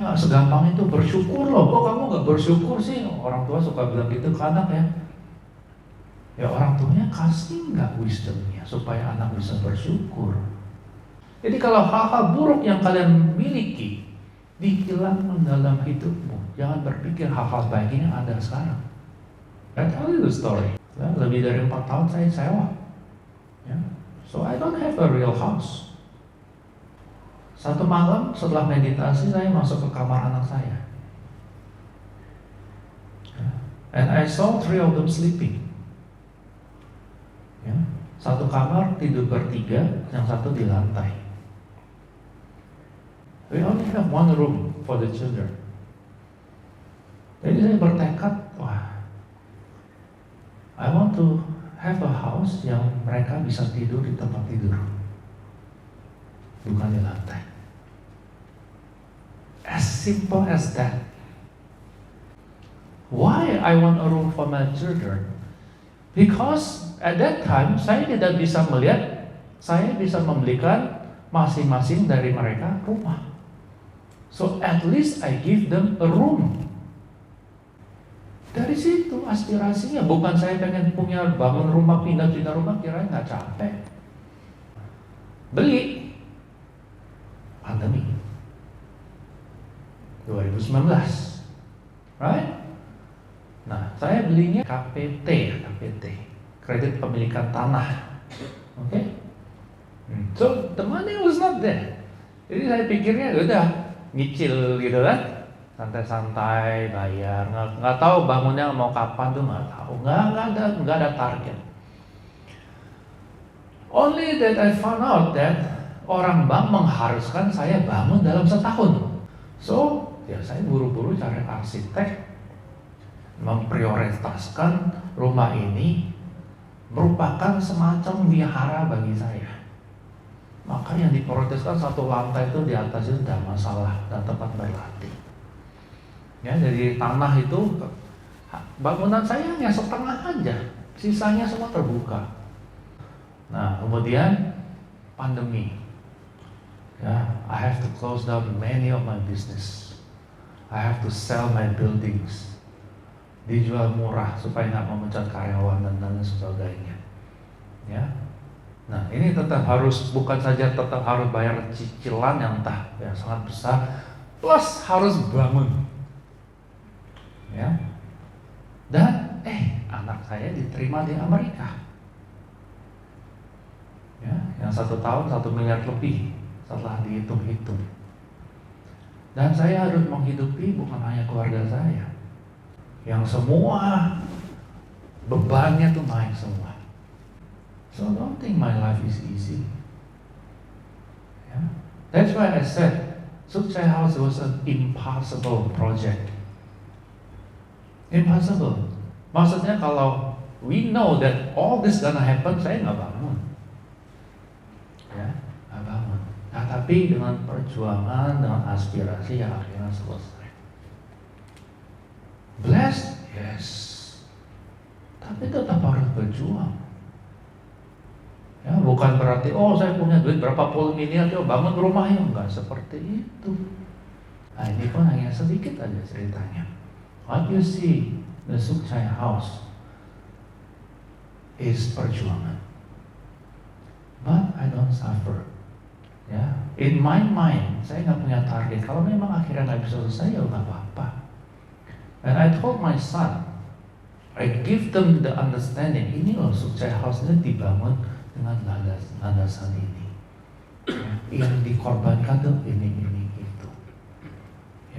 Ya nggak segampang itu bersyukur loh. Kok kamu nggak bersyukur sih? Orang tua suka bilang gitu ke anak ya. Ya orang tuanya kasih nggak wisdomnya supaya anak bisa bersyukur. Jadi kalau hal-hal buruk yang kalian miliki dihilangkan dalam hidupmu, jangan berpikir hal-hal baik ini ada sekarang. I tell you the story. Ya, lebih dari 4 tahun saya sewa. Ya. So I don't have a real house. Satu malam setelah meditasi saya masuk ke kamar anak saya. Ya. And I saw 3 of them sleeping. Ya. Satu kamar tidur bertiga, yang satu di lantai. We only have 1 room for the children. Jadi saya bertekad, wah, I want to have a house yang mereka bisa tidur di tempat tidur, bukan di lantai. As simple as that. Why I want a room for my children? Because at that time saya tidak bisa melihat, saya bisa membelikan masing-masing dari mereka rumah. So at least I give them a room. Dari situ aspirasinya, bukan saya pengen punya bangun rumah, pindah-pindah rumah, kirain nggak capek. Beli. Pandemi 2019, right? Nah, saya belinya KPT, kredit pemilikan tanah, oke? So the money was not there. Jadi saya pikirnya udah nyicil gitu kan. Santai-santai bayar, nggak tahu bangunnya mau kapan tuh, nggak tahu, nggak ada target. Only that I found out that orang bank mengharuskan saya bangun dalam setahun. So ya saya buru-buru cari arsitek, memprioritaskan rumah ini merupakan semacam wihara bagi saya. Maka yang diprioritaskan 1 lantai itu di atas itu tidak masalah dan tempat berlatih. Ya, jadi tanah itu bangunan saya hanya setengah aja, sisanya semua terbuka. Nah, kemudian pandemi. Ya, I have to close down many of my business. I have to sell my buildings. Dijual murah supaya nggak memecat karyawan dan lain sebagainya. Ya. Nah, ini tetap harus, bukan saja tetap harus bayar cicilan yang sangat besar, plus harus bangun. Ya, dan anak saya diterima di Amerika. Ya, yang 1 tahun 1 miliar lebih setelah dihitung-hitung. Dan saya harus menghidupi bukan hanya keluarga saya, yang semua bebannya tuh naik semua. So don't think my life is easy. Ya. That's why I said Sukses House was an impossible project. Impossible. Maksudnya kalau we know that all this gonna happen, saya nggak bangun. Ya, nggak bangun. Nah, tapi dengan perjuangan, dengan aspirasi yang akhirnya selesai. Blessed, yes. Tapi tetap harus berjuang. Ya, bukan berarti saya punya duit berapa puluh miliar, bangun rumahnya, enggak seperti itu. Nah, ini pun hanya sedikit aja ceritanya. What you see, the Sukses House is perjuangan. But I don't suffer. Ya, in my mind, saya nggak punya target. Kalau memang akhirnya nggak bisa selesai, ya nggak apa-apa. And I told my son, I give them the understanding. Ini loh Sukses House ini dibangun dengan landasan ini. Yang dikorbankan tuh ini itu.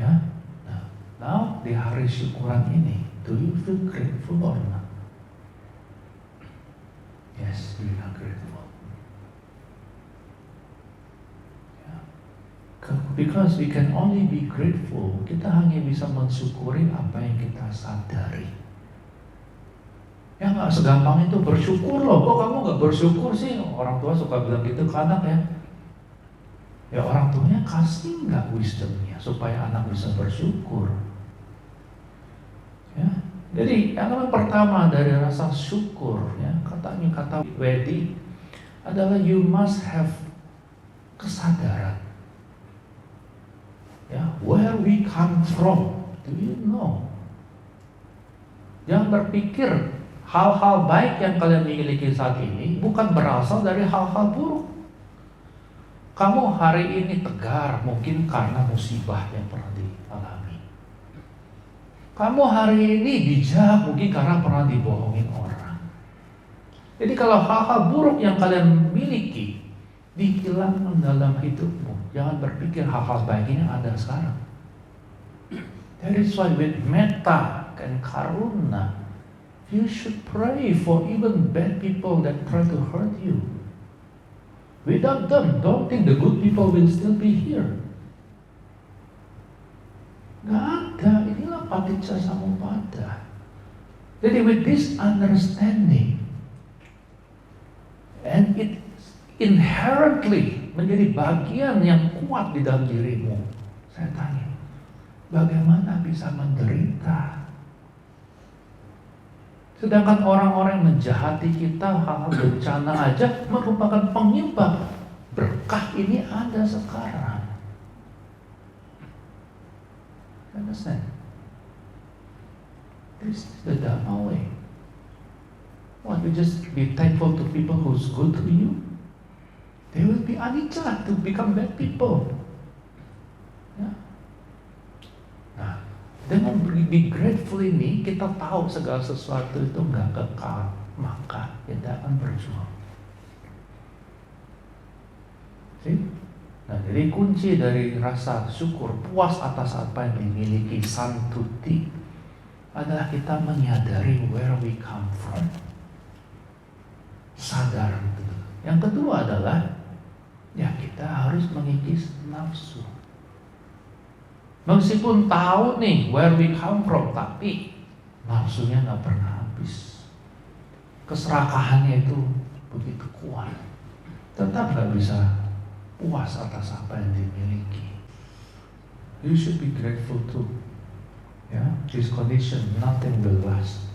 Ya. Now, di hari syukuran ini, do you feel grateful or not? Yes, we are grateful. Yeah. Because we can only be grateful, kita hanya bisa mensyukuri apa yang kita sadari. Ya nggak segampang itu bersyukur loh. Kok kamu nggak bersyukur sih? Orang tua suka bilang gitu ke anak ya. Ya orang tuanya kasih nggak wisdomnya supaya anak bisa bersyukur. Ya, jadi yang pertama dari rasa syukur, ya kata Wedi adalah you must have kesadaran. Ya, where we come from, do you know? Jangan berpikir hal-hal baik yang kalian miliki saat ini bukan berasal dari hal-hal buruk. Kamu hari ini tegar mungkin karena musibah yang pernah dialami. Kamu hari ini bijak mungkin karena pernah dibohongin orang. Jadi kalau hal-hal buruk yang kalian miliki dihilangkan dalam hidupmu, jangan berpikir hal-hal baik ini ada sekarang. That is why with metta and karuna, you should pray for even bad people that try to hurt you. Without them, don't think the good people will still be here. Gak ada, inilah paticca samuppada. Jadi with this understanding, and it inherently menjadi bagian yang kuat di dalam dirimu. Saya tanya, bagaimana bisa menderita? Sedangkan orang-orang yang menjahati kita, hal-hal bencana aja merupakan penyebab berkah ini ada sekarang. Understand? This is the Dhamma way. What, you just be thankful to people who's good to you? They will be anicca to become bad people. Ya. Nah, dengan be grateful ini kita tahu segala sesuatu itu nggak kekal, maka kita akan berjuang. See? Nah, jadi kunci dari rasa syukur, puas atas apa yang dimiliki, santuti, adalah kita menyadari where we come from. Sadar itu. Yang kedua adalah ya kita harus mengikis nafsu. Meskipun tahu nih where we come from, tapi nafsunya nggak pernah habis. Keserakahannya itu begitu kuat, tetap nggak bisa puas atas apa yang dimiliki. You should be grateful too. Ya, this condition nothing will last.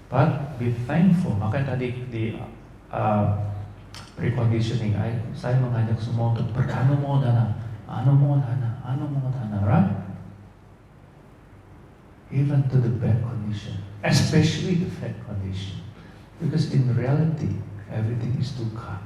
But be thankful. Makanya tadi di preconditioning, saya mengajak semua untuk beranumodana, right? Even to the bad condition, especially the bad condition, because in reality everything is dukkha.